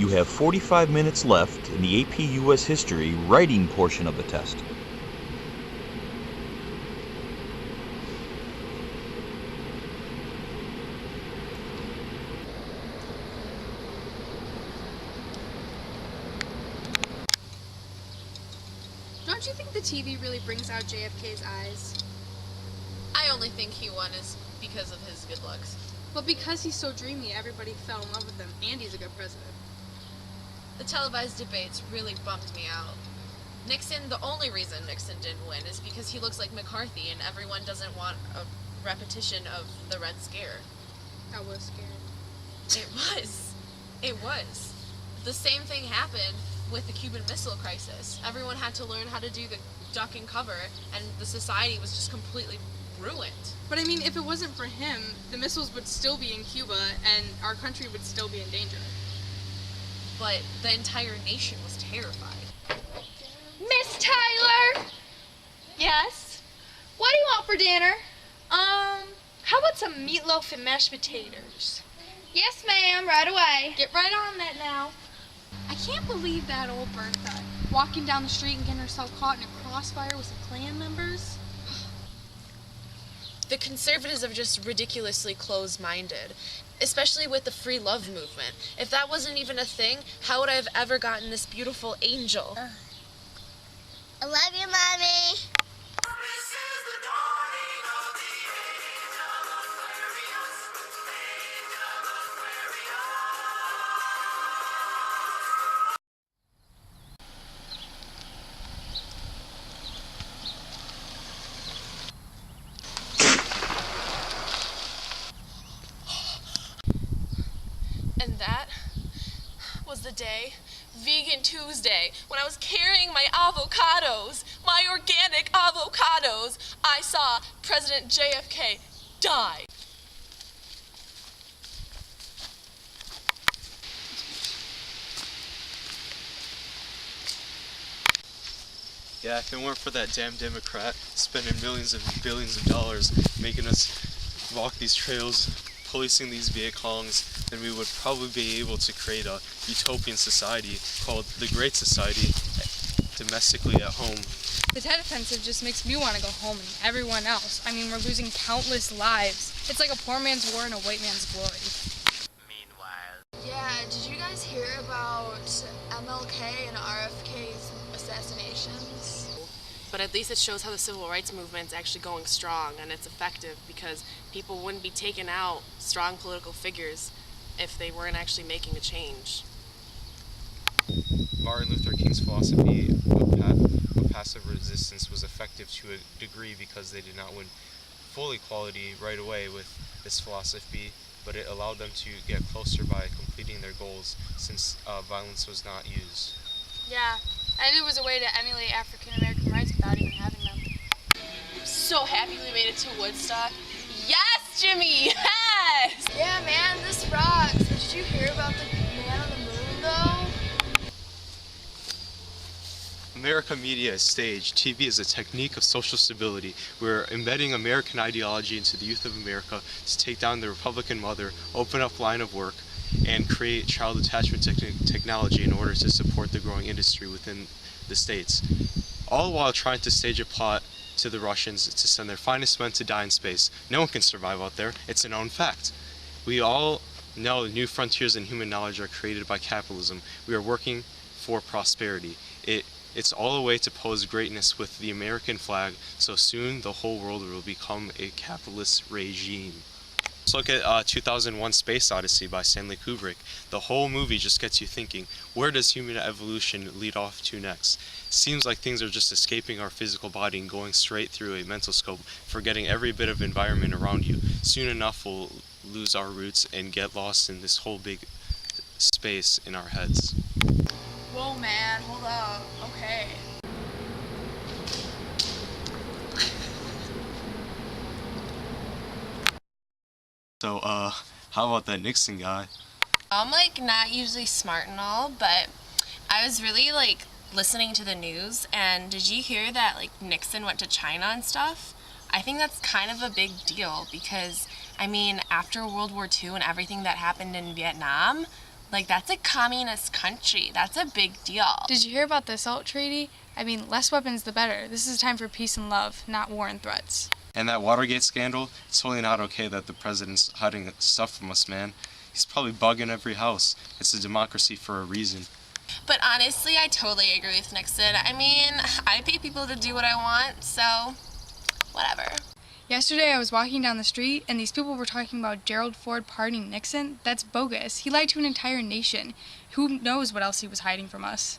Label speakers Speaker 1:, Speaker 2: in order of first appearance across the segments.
Speaker 1: You have 45 minutes left in the AP US History writing portion of the test.
Speaker 2: Don't you think the TV really brings out JFK's eyes?
Speaker 3: I only think he won is because of his good looks.
Speaker 2: But because he's so dreamy, everybody fell in love with him, and he's a good president.
Speaker 3: The televised debates really bummed me out. The only reason Nixon didn't win is because he looks like McCarthy, and everyone doesn't want a repetition of the Red Scare.
Speaker 2: I was scared.
Speaker 3: It was. The same thing happened with the Cuban Missile Crisis. Everyone had to learn how to do the duck and cover, and the society was just completely ruined.
Speaker 2: But I mean, if it wasn't for him, the missiles would still be in Cuba, and our country would still be in danger.
Speaker 3: But the entire nation was terrified.
Speaker 4: Miss Tyler! Yes? What do you want for dinner? How about some meatloaf and mashed potatoes? Yes, ma'am, right away. Get right on that now.
Speaker 2: I can't believe that old Bertha, walking down the street and getting herself caught in a crossfire with some Klan members.
Speaker 3: The conservatives are just ridiculously closed-minded, especially with the free love movement. If that wasn't even a thing, how would I have ever gotten this beautiful angel?
Speaker 5: I love you, Mommy.
Speaker 3: And that was the day, Vegan Tuesday, when I was carrying my avocados, my organic avocados, I saw President JFK die.
Speaker 6: Yeah, if it weren't for that damn Democrat spending millions and billions of dollars making us walk these trails, policing these Vietcongs, then we would probably be able to create a utopian society called the Great Society domestically at home.
Speaker 2: The Tet Offensive just makes me want to go home and everyone else. I mean, we're losing countless lives. It's like a poor man's war and a white man's glory.
Speaker 3: Yeah, did you guys hear about MLK and RFK's assassinations? But at least it shows how the civil rights movement's actually going strong, and it's effective because people wouldn't be taking out strong political figures if they weren't actually making a change.
Speaker 6: Martin Luther King's philosophy of passive resistance was effective to a degree because they did not win full equality right away with this philosophy, but it allowed them to get closer by completing their goals since violence was not used.
Speaker 2: Yeah, and it was a way to emulate African American rights without even having them.
Speaker 3: I'm so happy we made it to Woodstock. Yes, Jimmy, yes!
Speaker 4: Yeah, man, this rocks. Did you hear about the man on the moon, though?
Speaker 6: America Media is staged. TV is a technique of social stability. We're embedding American ideology into the youth of America to take down the Republican mother, open up line of work, and create child attachment technology in order to support the growing industry within the states. All while trying to stage a plot to the Russians to send their finest men to die in space. No one can survive out there. It's a known fact. We all know new frontiers in human knowledge are created by capitalism. We are working for prosperity. It's all a way to pose greatness with the American flag, so soon the whole world will become a capitalist regime. Let's look at 2001 Space Odyssey by Stanley Kubrick. The whole movie just gets you thinking, where does human evolution lead off to next? Seems like things are just escaping our physical body and going straight through a mental scope, forgetting every bit of environment around you. Soon enough we'll lose our roots and get lost in this whole big space in our heads.
Speaker 2: Whoa, man, hold up. Okay.
Speaker 6: So, how about that Nixon guy?
Speaker 3: I'm like not usually smart and all, but I was really like listening to the news, and did you hear that like Nixon went to China and stuff? I think that's kind of a big deal because, I mean, after World War II and everything that happened in Vietnam, Like, that's a communist country. That's a big deal.
Speaker 2: Did you hear about the SALT treaty? I mean, less weapons the better. This is a time for peace and love, not war and threats.
Speaker 6: And that Watergate scandal, it's totally not okay that the president's hiding stuff from us, man. He's probably bugging every house. It's a democracy for a reason.
Speaker 3: But honestly, I totally agree with Nixon. I mean, I pay people to do what I want, so whatever.
Speaker 2: Yesterday I was walking down the street and these people were talking about Gerald Ford pardoning Nixon. That's bogus. He lied to an entire nation. Who knows what else he was hiding from us?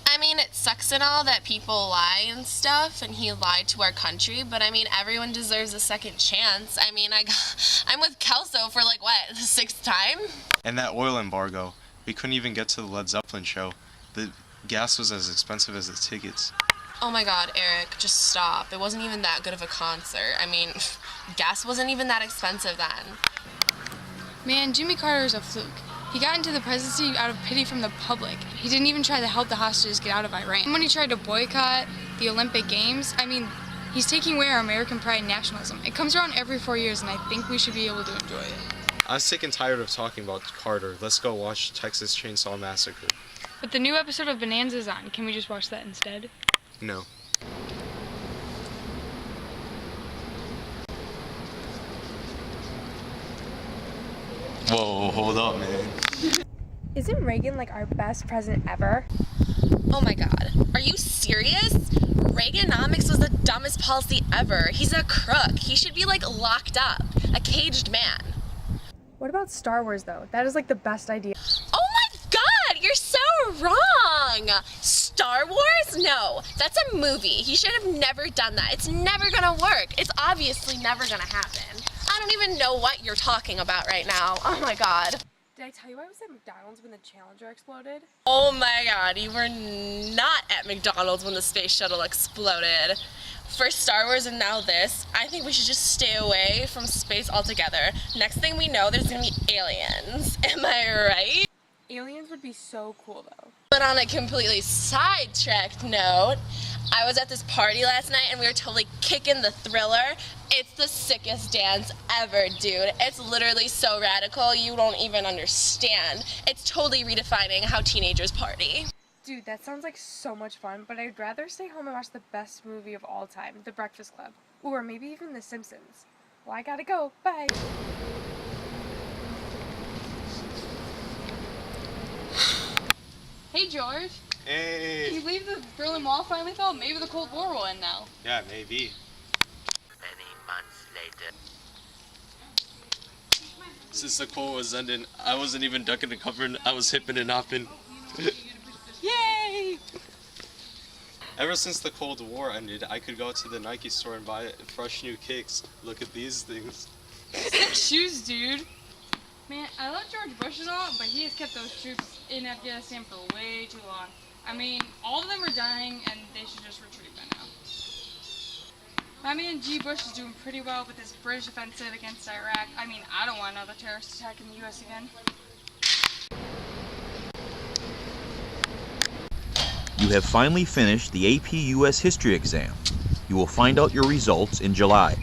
Speaker 3: I mean, it sucks and all that people lie and stuff, and he lied to our country, but I mean, everyone deserves a second chance. I mean, I'm with Kelso for like, what, the 6th time?
Speaker 6: And that oil embargo, we couldn't even get to the Led Zeppelin show. The gas was as expensive as the tickets.
Speaker 3: Oh my god, Eric, just stop. It wasn't even that good of a concert. I mean, gas wasn't even that expensive then.
Speaker 2: Man, Jimmy Carter is a fluke. He got into the presidency out of pity from the public. He didn't even try to help the hostages get out of Iran. And when he tried to boycott the Olympic Games, I mean, he's taking away our American pride and nationalism. It comes around every 4 years, and I think we should be able to enjoy it.
Speaker 6: I was sick and tired of talking about Carter. Let's go watch Texas Chainsaw Massacre.
Speaker 2: But the new episode of Bonanza's on. Can we just watch that instead?
Speaker 6: No. Whoa, hold up, man.
Speaker 7: Isn't Reagan like our best president ever?
Speaker 3: Oh my god, are you serious? Reaganomics was the dumbest policy ever. He's a crook. He should be like locked up, a caged man.
Speaker 7: What about Star Wars though? That is like the best idea.
Speaker 3: Oh my god, you're so wrong! Star Wars? No, that's a movie. He should have never done that. It's never gonna work. It's obviously never gonna happen. I don't even know what you're talking about right now. Oh my god.
Speaker 7: Did I tell you I was at McDonald's when the Challenger exploded?
Speaker 3: Oh my god, you were not at McDonald's when the space shuttle exploded. First Star Wars and now this. I think we should just stay away from space altogether. Next thing we know, there's gonna be aliens. Am I right?
Speaker 7: Aliens would be so cool though.
Speaker 3: But on a completely sidetracked note, I was at this party last night and we were totally kicking the Thriller. It's the sickest dance ever, dude. It's literally so radical, you don't even understand. It's totally redefining how teenagers party.
Speaker 7: Dude, that sounds like so much fun, but I'd rather stay home and watch the best movie of all time, The Breakfast Club. Or maybe even The Simpsons. Well, I gotta go. Bye.
Speaker 2: Hey, George.
Speaker 6: Hey!
Speaker 2: Can you believe the Berlin Wall finally fell? Maybe the Cold War will end now.
Speaker 6: Yeah, maybe.
Speaker 8: Many months later.
Speaker 6: Since the Cold was ending, I wasn't even ducking and covering. I was hipping and hopping.
Speaker 2: Yay!
Speaker 6: Ever since the Cold War ended, I could go to the Nike store and buy fresh new kicks. Look at these things.
Speaker 2: Sick shoes, dude. Man, I love George Bush and all, but he has kept those troops in Afghanistan for way too long. I mean, all of them are dying, and they should just retreat by now. My man G. Bush is doing pretty well with his British offensive against Iraq. I mean, I don't want another terrorist attack in the U.S. again.
Speaker 1: You have finally finished the AP US History exam. You will find out your results in July.